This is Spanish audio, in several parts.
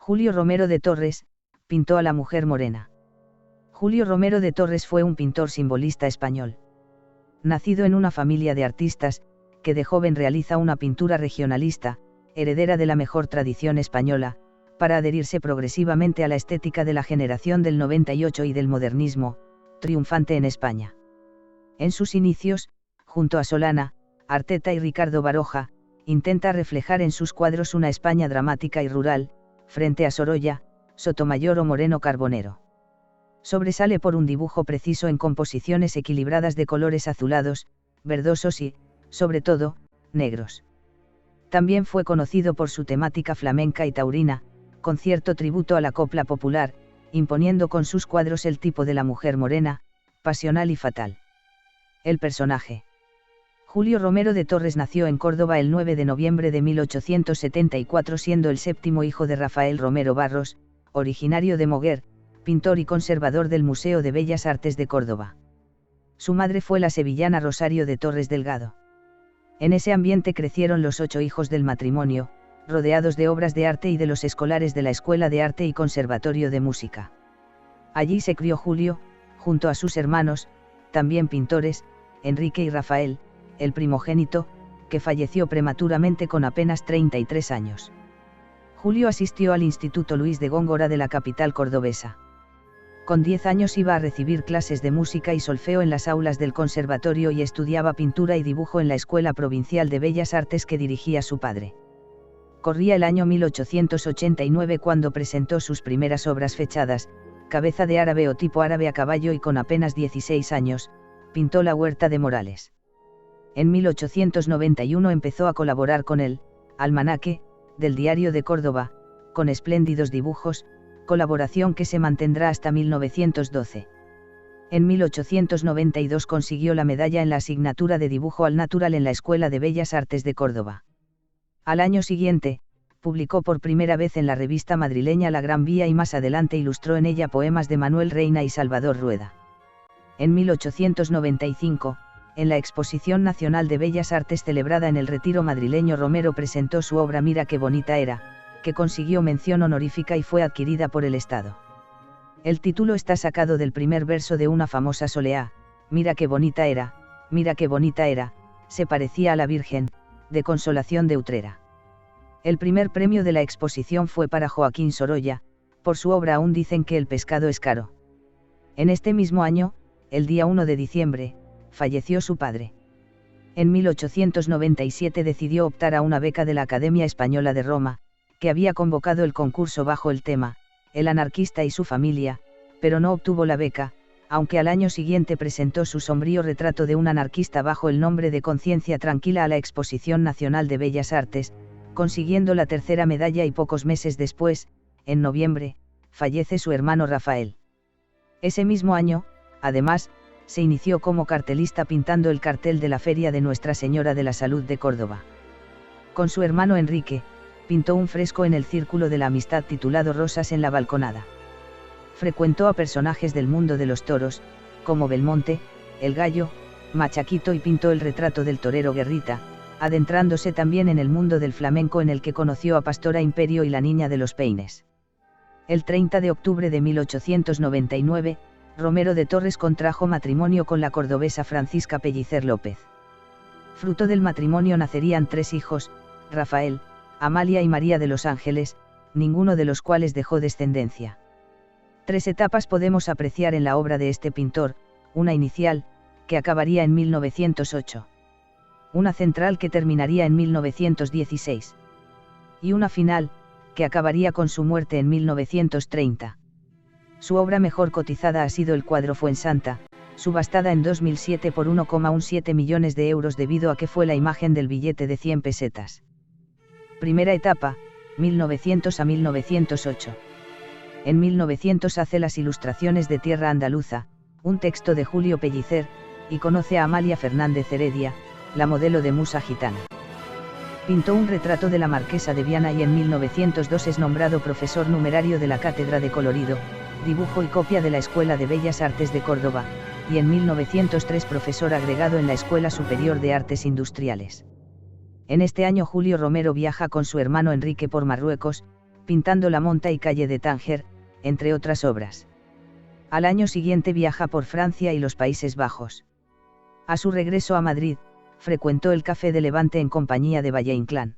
Julio Romero de Torres, pintó a la mujer morena. Julio Romero de Torres fue un pintor simbolista español. Nacido en una familia de artistas, que de joven realiza una pintura regionalista, heredera de la mejor tradición española, para adherirse progresivamente a la estética de la generación del 98 y del modernismo, triunfante en España. En sus inicios, junto a Solana, Arteta y Ricardo Baroja, intenta reflejar en sus cuadros una España dramática y rural, frente a Sorolla, Sotomayor o Moreno Carbonero. Sobresale por un dibujo preciso en composiciones equilibradas de colores azulados, verdosos y, sobre todo, negros. También fue conocido por su temática flamenca y taurina, con cierto tributo a la copla popular, imponiendo con sus cuadros el tipo de la mujer morena, pasional y fatal. El personaje. Julio Romero de Torres nació en Córdoba el 9 de noviembre de 1874, siendo el séptimo hijo de Rafael Romero Barros, originario de Moguer, pintor y conservador del Museo de Bellas Artes de Córdoba. Su madre fue la sevillana Rosario de Torres Delgado. En ese ambiente crecieron los 8 hijos del matrimonio, rodeados de obras de arte y de los escolares de la Escuela de Arte y Conservatorio de Música. Allí se crió Julio, junto a sus hermanos, también pintores, Enrique y Rafael, el primogénito, que falleció prematuramente con apenas 33 años. Julio asistió al Instituto Luis de Góngora de la capital cordobesa. Con 10 años iba a recibir clases de música y solfeo en las aulas del conservatorio y estudiaba pintura y dibujo en la Escuela Provincial de Bellas Artes que dirigía su padre. Corría el año 1889 cuando presentó sus primeras obras fechadas, cabeza de árabe o tipo árabe a caballo, y con apenas 16 años, pintó La Huerta de Morales. En 1891 empezó a colaborar con el Almanaque, del Diario de Córdoba, con espléndidos dibujos, colaboración que se mantendrá hasta 1912. En 1892 consiguió la medalla en la asignatura de dibujo al natural en la Escuela de Bellas Artes de Córdoba. Al año siguiente, publicó por primera vez en la revista madrileña La Gran Vía y más adelante ilustró en ella poemas de Manuel Reina y Salvador Rueda. En 1895, en la Exposición Nacional de Bellas Artes celebrada en el Retiro madrileño, Romero presentó su obra Mira qué bonita era, que consiguió mención honorífica y fue adquirida por el Estado. El título está sacado del primer verso de una famosa soleá: mira qué bonita era, se parecía a la Virgen, de Consolación de Utrera. El primer premio de la exposición fue para Joaquín Sorolla, por su obra Aún dicen que el pescado es caro. En este mismo año, el día 1 de diciembre, falleció su padre. En 1897 decidió optar a una beca de la Academia Española de Roma, que había convocado el concurso bajo el tema El anarquista y su familia, pero no obtuvo la beca, aunque al año siguiente presentó su sombrío retrato de un anarquista bajo el nombre de Conciencia Tranquila a la Exposición Nacional de Bellas Artes, consiguiendo la tercera medalla, y pocos meses después, en noviembre, fallece su hermano Rafael. Ese mismo año, además, se inició como cartelista pintando el cartel de la Feria de Nuestra Señora de la Salud de Córdoba. Con su hermano Enrique, pintó un fresco en el Círculo de la Amistad titulado Rosas en la Balconada. Frecuentó a personajes del mundo de los toros, como Belmonte, El Gallo, Machaquito, y pintó el retrato del torero Guerrita, adentrándose también en el mundo del flamenco, en el que conoció a Pastora Imperio y la Niña de los Peines. El 30 de octubre de 1899, Romero de Torres contrajo matrimonio con la cordobesa Francisca Pellicer López. Fruto del matrimonio nacerían 3 hijos, Rafael, Amalia y María de los Ángeles, ninguno de los cuales dejó descendencia. 3 etapas podemos apreciar en la obra de este pintor: una inicial, que acabaría en 1908. Una central, que terminaría en 1916. Y una final, que acabaría con su muerte en 1930. Su obra mejor cotizada ha sido el cuadro Fuensanta, subastada en 2007 por 1,17 millones de euros debido a que fue la imagen del billete de 100 pesetas. Primera etapa, 1900 a 1908. En 1900 hace las ilustraciones de Tierra Andaluza, un texto de Julio Pellicer, y conoce a Amalia Fernández Heredia, la modelo de Musa Gitana. Pintó un retrato de la Marquesa de Viana y en 1902 es nombrado profesor numerario de la Cátedra de Colorido, Dibujo y Copia de la Escuela de Bellas Artes de Córdoba, y en 1903 profesor agregado en la Escuela Superior de Artes Industriales. En este año Julio Romero viaja con su hermano Enrique por Marruecos, pintando la monta y calle de Tánger, entre otras obras. Al año siguiente viaja por Francia y los Países Bajos. A su regreso a Madrid, frecuentó el Café de Levante en compañía de Valle-Inclán.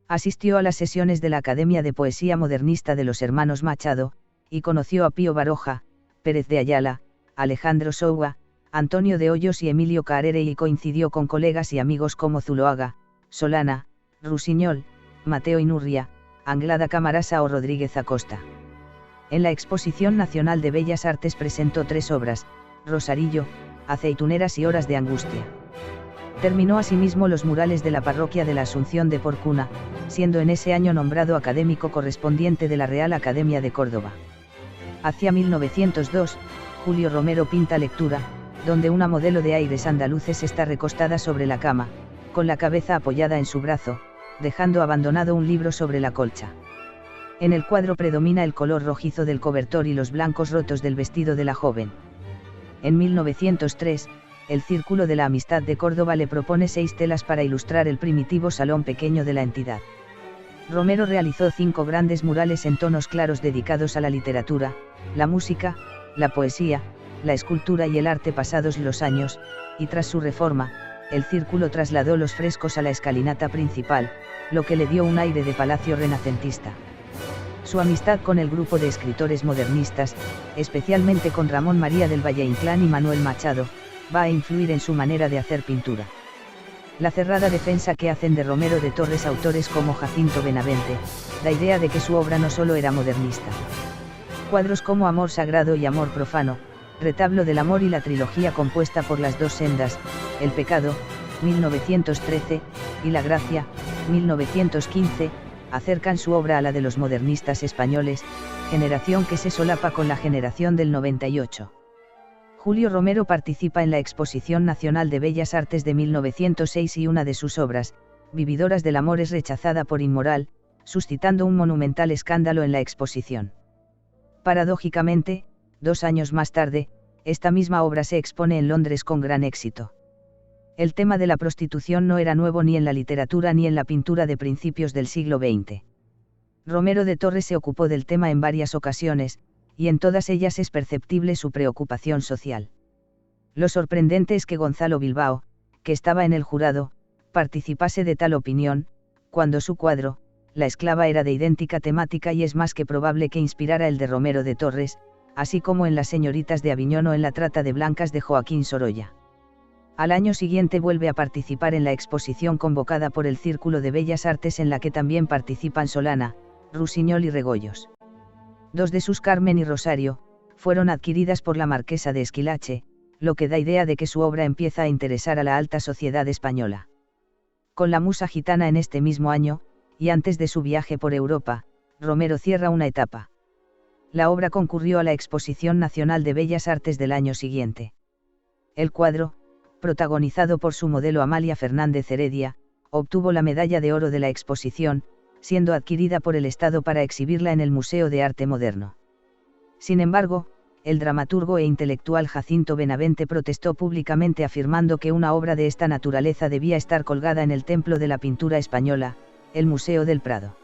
Asistió a las sesiones de la Academia de Poesía Modernista de los Hermanos Machado, y conoció a Pío Baroja, Pérez de Ayala, Alejandro Sousa, Antonio de Hoyos y Emilio Carrere, y coincidió con colegas y amigos como Zuloaga, Solana, Rusiñol, Mateo Inurria, Anglada Camarasa o Rodríguez Acosta. En la Exposición Nacional de Bellas Artes presentó 3 obras: Rosarillo, Aceituneras y Horas de Angustia. Terminó asimismo los murales de la parroquia de la Asunción de Porcuna, siendo en ese año nombrado académico correspondiente de la Real Academia de Córdoba. Hacia 1902, Julio Romero pinta Lectura, donde una modelo de aires andaluces está recostada sobre la cama, con la cabeza apoyada en su brazo, dejando abandonado un libro sobre la colcha. En el cuadro predomina el color rojizo del cobertor y los blancos rotos del vestido de la joven. En 1903, el Círculo de la Amistad de Córdoba le propone 6 telas para ilustrar el primitivo salón pequeño de la entidad. Romero realizó 5 grandes murales en tonos claros dedicados a la literatura, la música, la poesía, la escultura y el arte pasados los años, y tras su reforma, el Círculo trasladó los frescos a la escalinata principal, lo que le dio un aire de palacio renacentista. Su amistad con el grupo de escritores modernistas, especialmente con Ramón María del Valle-Inclán y Manuel Machado, va a influir en su manera de hacer pintura. La cerrada defensa que hacen de Romero de Torres autores como Jacinto Benavente, da idea de que su obra no solo era modernista. Cuadros como Amor Sagrado y Amor Profano, Retablo del Amor y la trilogía compuesta por las 2 sendas, El Pecado, 1913, y La Gracia, 1915, acercan su obra a la de los modernistas españoles, generación que se solapa con la generación del 98. Julio Romero participa en la Exposición Nacional de Bellas Artes de 1906 y una de sus obras, Vividoras del Amor, es rechazada por inmoral, suscitando un monumental escándalo en la exposición. Paradójicamente, 2 años más tarde, esta misma obra se expone en Londres con gran éxito. El tema de la prostitución no era nuevo ni en la literatura ni en la pintura de principios del siglo XX. Romero de Torres se ocupó del tema en varias ocasiones, y en todas ellas es perceptible su preocupación social. Lo sorprendente es que Gonzalo Bilbao, que estaba en el jurado, participase de tal opinión, cuando su cuadro, La esclava, era de idéntica temática y es más que probable que inspirara el de Romero de Torres, así como en Las señoritas de Aviñón o en La trata de blancas de Joaquín Sorolla. Al año siguiente vuelve a participar en la exposición convocada por el Círculo de Bellas Artes, en la que también participan Solana, Rusiñol y Regoyos. 2 de sus Carmen y Rosario, fueron adquiridas por la marquesa de Esquilache, lo que da idea de que su obra empieza a interesar a la alta sociedad española. Con La musa gitana en este mismo año, y antes de su viaje por Europa, Romero cierra una etapa. La obra concurrió a la Exposición Nacional de Bellas Artes del año siguiente. El cuadro, protagonizado por su modelo Amalia Fernández Heredia, obtuvo la medalla de oro de la exposición, siendo adquirida por el Estado para exhibirla en el Museo de Arte Moderno. Sin embargo, el dramaturgo e intelectual Jacinto Benavente protestó públicamente afirmando que una obra de esta naturaleza debía estar colgada en el templo de la pintura española, el Museo del Prado.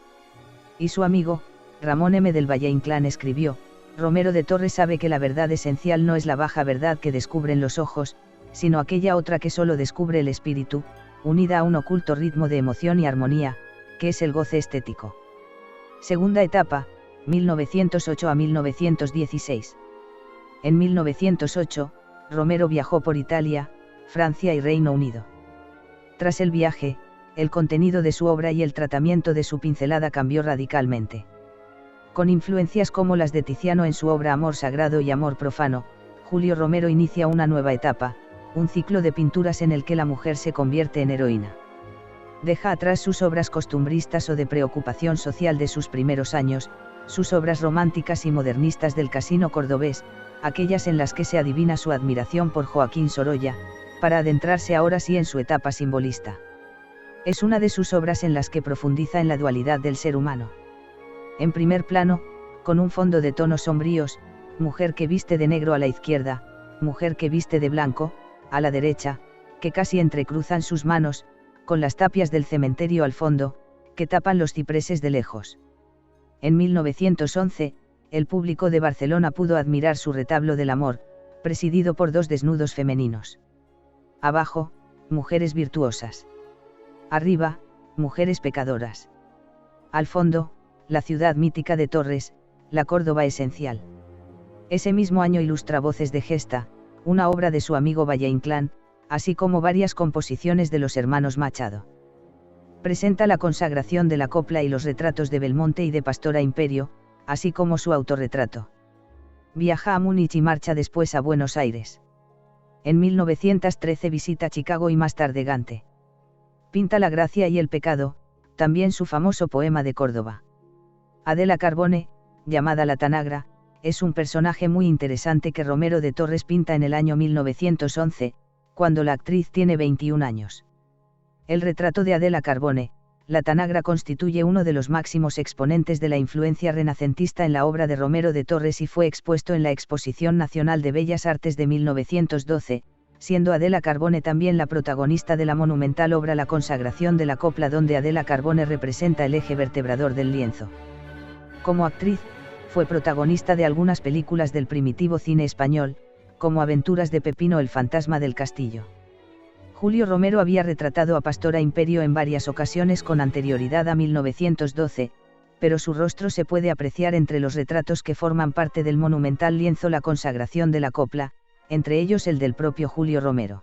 Y su amigo, Ramón M. del Valle-Inclán, escribió: Romero de Torres sabe que la verdad esencial no es la baja verdad que descubren los ojos, sino aquella otra que solo descubre el espíritu, unida a un oculto ritmo de emoción y armonía, que es el goce estético. Segunda etapa, 1908 a 1916. En 1908, Romero viajó por Italia, Francia y Reino Unido. Tras el viaje, el contenido de su obra y el tratamiento de su pincelada cambió radicalmente. Con influencias como las de Tiziano en su obra Amor Sagrado y Amor Profano, Julio Romero inicia una nueva etapa, un ciclo de pinturas en el que la mujer se convierte en heroína. Deja atrás sus obras costumbristas o de preocupación social de sus primeros años, sus obras románticas y modernistas del casino cordobés, aquellas en las que se adivina su admiración por Joaquín Sorolla, para adentrarse ahora sí en su etapa simbolista. Es una de sus obras en las que profundiza en la dualidad del ser humano. En primer plano, con un fondo de tonos sombríos, mujer que viste de negro a la izquierda, mujer que viste de blanco, a la derecha, que casi entrecruzan sus manos, con las tapias del cementerio al fondo, que tapan los cipreses de lejos. En 1911, el público de Barcelona pudo admirar su retablo del amor, presidido por dos desnudos femeninos. Abajo, mujeres virtuosas. Arriba, mujeres pecadoras. Al fondo, la ciudad mítica de Torres, la Córdoba esencial. Ese mismo año ilustra Voces de Gesta, una obra de su amigo Valle Inclán, así como varias composiciones de los hermanos Machado. Presenta la consagración de la copla y los retratos de Belmonte y de Pastora Imperio, así como su autorretrato. Viaja a Múnich y marcha después a Buenos Aires. En 1913 visita Chicago y más tarde Gante. Pinta La Gracia y el Pecado, también su famoso poema de Córdoba. Adela Carbone, llamada la Tanagra, es un personaje muy interesante que Romero de Torres pinta en el año 1911, cuando la actriz tiene 21 años. El retrato de Adela Carbone, la Tanagra, constituye uno de los máximos exponentes de la influencia renacentista en la obra de Romero de Torres y fue expuesto en la Exposición Nacional de Bellas Artes de 1912, siendo Adela Carbone también la protagonista de la monumental obra La consagración de la copla, donde Adela Carbone representa el eje vertebrador del lienzo. Como actriz, fue protagonista de algunas películas del primitivo cine español, como Aventuras de Pepino el fantasma del castillo. Julio Romero había retratado a Pastora Imperio en varias ocasiones con anterioridad a 1912, pero su rostro se puede apreciar entre los retratos que forman parte del monumental lienzo La consagración de la copla, entre ellos el del propio Julio Romero.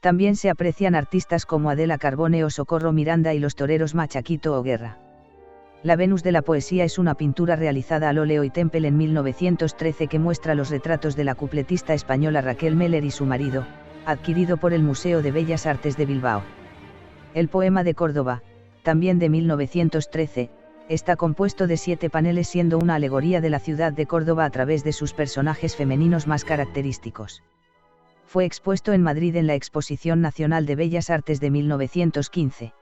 También se aprecian artistas como Adela Carbone o Socorro Miranda y los toreros Machaquito o Guerra. La Venus de la Poesía es una pintura realizada al óleo y témpel en 1913 que muestra los retratos de la cupletista española Raquel Meller y su marido, adquirido por el Museo de Bellas Artes de Bilbao. El poema de Córdoba, también de 1913, está compuesto de 7 paneles, siendo una alegoría de la ciudad de Córdoba a través de sus personajes femeninos más característicos. Fue expuesto en Madrid en la Exposición Nacional de Bellas Artes de 1915.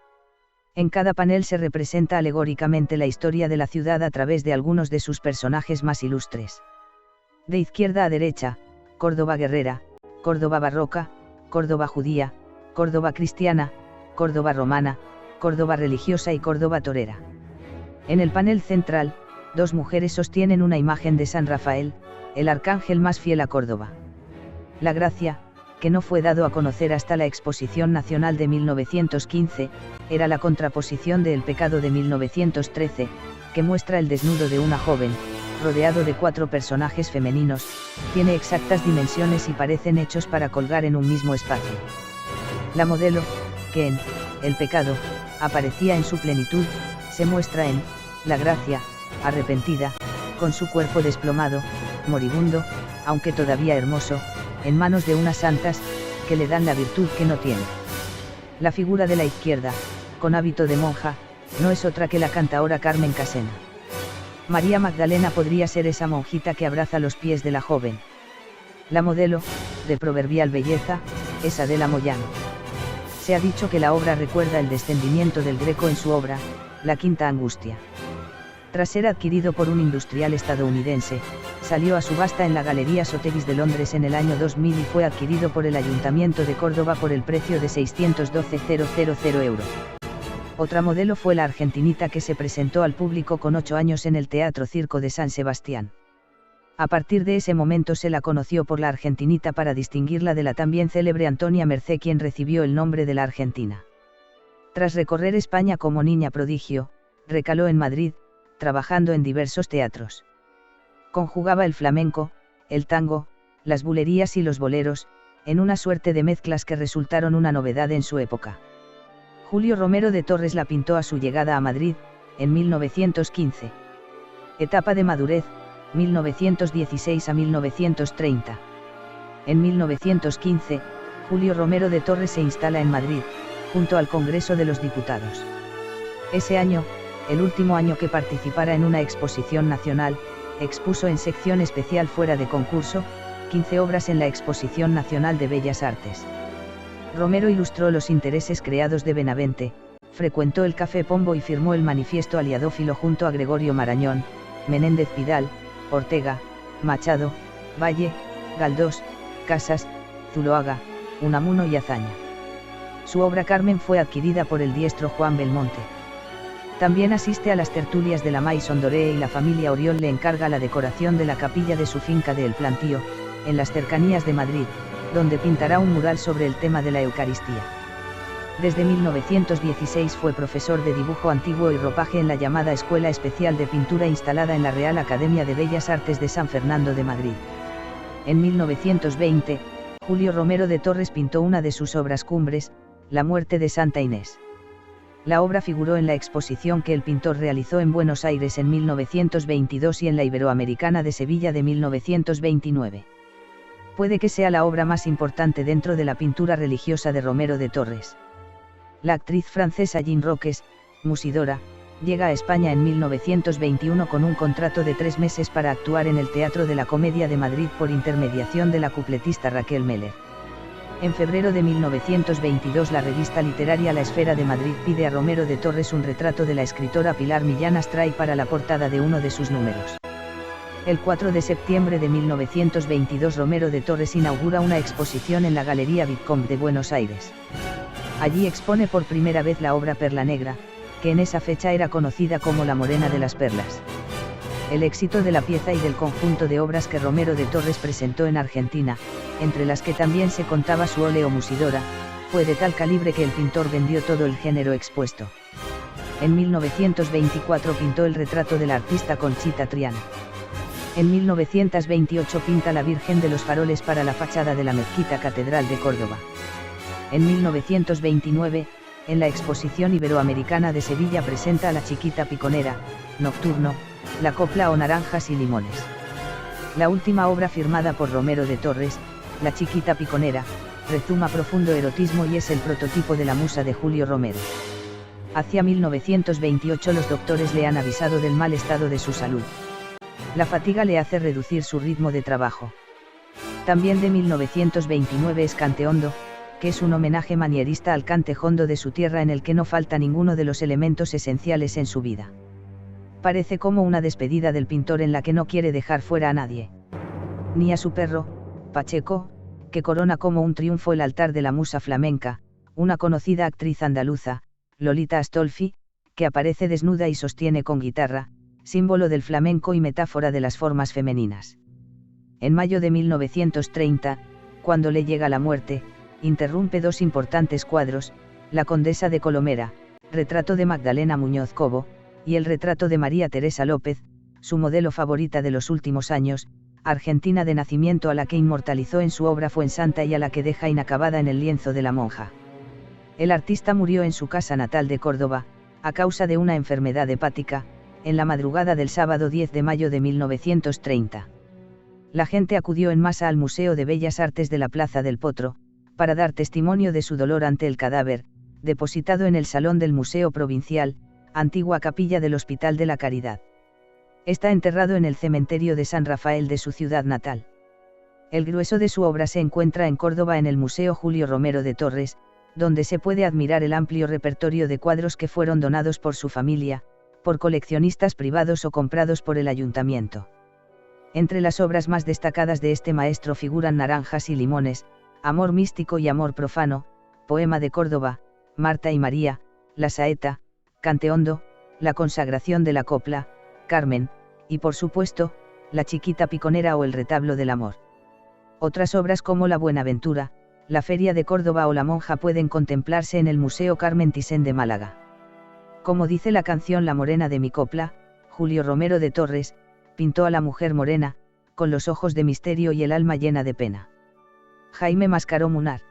En cada panel se representa alegóricamente la historia de la ciudad a través de algunos de sus personajes más ilustres. De izquierda a derecha, Córdoba guerrera, Córdoba barroca, Córdoba judía, Córdoba cristiana, Córdoba romana, Córdoba religiosa y Córdoba torera. En el panel central, 2 mujeres sostienen una imagen de San Rafael, el arcángel más fiel a Córdoba. La Gracia, que no fue dado a conocer hasta la Exposición Nacional de 1915, era la contraposición de El Pecado de 1913, que muestra el desnudo de una joven, rodeado de 4 personajes femeninos, tiene exactas dimensiones y parecen hechos para colgar en un mismo espacio. La modelo, que en El Pecado aparecía en su plenitud, se muestra en La Gracia, arrepentida, con su cuerpo desplomado, moribundo, aunque todavía hermoso, en manos de unas santas, que le dan la virtud que no tiene. La figura de la izquierda, con hábito de monja, no es otra que la cantaora Carmen Casena. María Magdalena podría ser esa monjita que abraza los pies de la joven. La modelo, de proverbial belleza, es Adela Moyano. Se ha dicho que la obra recuerda el descendimiento del Greco en su obra, La Quinta Angustia. Tras ser adquirido por un industrial estadounidense, salió a subasta en la Galería Sotheby's de Londres en el año 2000 y fue adquirido por el Ayuntamiento de Córdoba por el precio de 612.000 euros. Otra modelo fue la argentinita que se presentó al público con 8 años en el Teatro Circo de San Sebastián. A partir de ese momento se la conoció por la argentinita para distinguirla de la también célebre Antonia Mercé, quien recibió el nombre de la Argentina. Tras recorrer España como niña prodigio, recaló en Madrid, trabajando en diversos teatros. Conjugaba el flamenco, el tango, las bulerías y los boleros, en una suerte de mezclas que resultaron una novedad en su época. Julio Romero de Torres la pintó a su llegada a Madrid, en 1915. Etapa de madurez, 1916 a 1930. En 1915, Julio Romero de Torres se instala en Madrid, junto al Congreso de los Diputados. Ese año, el último año que participara en una exposición nacional, expuso en sección especial fuera de concurso, 15 obras en la Exposición Nacional de Bellas Artes. Romero ilustró los intereses creados de Benavente, frecuentó el Café Pombo y firmó el Manifiesto Aliadófilo junto a Gregorio Marañón, Menéndez Pidal, Ortega, Machado, Valle, Galdós, Casas, Zuloaga, Unamuno y Azaña. Su obra Carmen fue adquirida por el diestro Juan Belmonte. También asiste a las tertulias de la Maison Dorée y la familia Oriol le encarga la decoración de la capilla de su finca de El Plantío, en las cercanías de Madrid, donde pintará un mural sobre el tema de la Eucaristía. Desde 1916 fue profesor de dibujo antiguo y ropaje en la llamada Escuela Especial de Pintura instalada en la Real Academia de Bellas Artes de San Fernando de Madrid. En 1920, Julio Romero de Torres pintó una de sus obras cumbres, La muerte de Santa Inés. La obra figuró en la exposición que el pintor realizó en Buenos Aires en 1922 y en la Iberoamericana de Sevilla de 1929. Puede que sea la obra más importante dentro de la pintura religiosa de Romero de Torres. La actriz francesa Jean Roques, Musidora, llega a España en 1921 con un contrato de 3 meses para actuar en el Teatro de la Comedia de Madrid por intermediación de la cupletista Raquel Meller. En febrero de 1922 la revista literaria La Esfera de Madrid pide a Romero de Torres un retrato de la escritora Pilar Millán Astray para la portada de uno de sus números. El 4 de septiembre de 1922 Romero de Torres inaugura una exposición en la Galería Vidcomte de Buenos Aires. Allí expone por primera vez la obra Perla Negra, que en esa fecha era conocida como La Morena de las Perlas. El éxito de la pieza y del conjunto de obras que Romero de Torres presentó en Argentina, entre las que también se contaba su óleo Musidora, fue de tal calibre que el pintor vendió todo el género expuesto. En 1924 pintó el retrato de la artista Conchita Triana. En 1928 pinta la Virgen de los Faroles para la fachada de la Mezquita Catedral de Córdoba. En 1929, en la Exposición Iberoamericana de Sevilla presenta a La Chiquita Piconera, Nocturno, La Copla o Naranjas y Limones. La última obra firmada por Romero de Torres, La Chiquita Piconera, rezuma profundo erotismo y es el prototipo de la musa de Julio Romero. Hacia 1928 los doctores le han avisado del mal estado de su salud. La fatiga le hace reducir su ritmo de trabajo. También de 1929 es Cante Hondo, que es un homenaje manierista al cante hondo de su tierra en el que no falta ninguno de los elementos esenciales en su vida. Parece como una despedida del pintor en la que no quiere dejar fuera a nadie. Ni a su perro, Pacheco, que corona como un triunfo el altar de la musa flamenca, una conocida actriz andaluza, Lolita Astolfi, que aparece desnuda y sostiene con guitarra, símbolo del flamenco y metáfora de las formas femeninas. En mayo de 1930, cuando le llega la muerte, interrumpe 2 importantes cuadros, La Condesa de Colomera, retrato de Magdalena Muñoz Cobo, y el retrato de María Teresa López, su modelo favorita de los últimos años, argentina de nacimiento a la que inmortalizó en su obra Fuensanta y a la que deja inacabada en el lienzo de la monja. El artista murió en su casa natal de Córdoba, a causa de una enfermedad hepática, en la madrugada del sábado 10 de mayo de 1930. La gente acudió en masa al Museo de Bellas Artes de la Plaza del Potro, para dar testimonio de su dolor ante el cadáver, depositado en el Salón del Museo Provincial, antigua capilla del Hospital de la Caridad. Está enterrado en el cementerio de San Rafael de su ciudad natal. El grueso de su obra se encuentra en Córdoba en el Museo Julio Romero de Torres, donde se puede admirar el amplio repertorio de cuadros que fueron donados por su familia, por coleccionistas privados o comprados por el ayuntamiento. Entre las obras más destacadas de este maestro figuran Naranjas y Limones, Amor místico y amor profano, Poema de Córdoba, Marta y María, La Saeta, Cante Hondo, La consagración de la copla, Carmen, y por supuesto, La Chiquita Piconera o El retablo del amor. Otras obras como La Buenaventura, La Feria de Córdoba o La Monja pueden contemplarse en el Museo Carmen Thyssen de Málaga. Como dice la canción La morena de mi copla, Julio Romero de Torres, pintó a la mujer morena, con los ojos de misterio y el alma llena de pena. Jaime Mascaró Munar.